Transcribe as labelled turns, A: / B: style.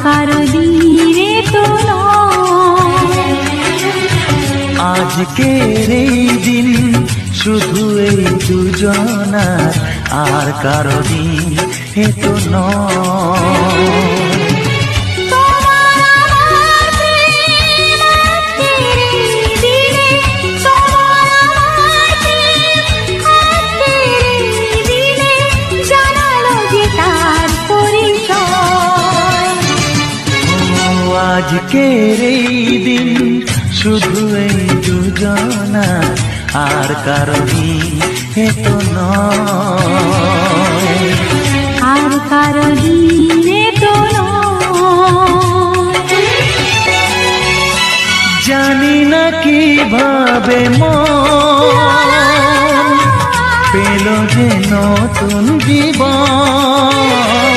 A: কারো দিনে তো নয়।
B: আজকের এই দিন শুধু এই দুজনার, আর কারো দিন এ তো নয়। আজকের এই দিন শুধু এই দুজনা, আর কারো দিন এ তো নয়।
A: আর কারো দিনে তো নয়।
B: জানি না কিভাবে মন পেল যে নতুন জীবন,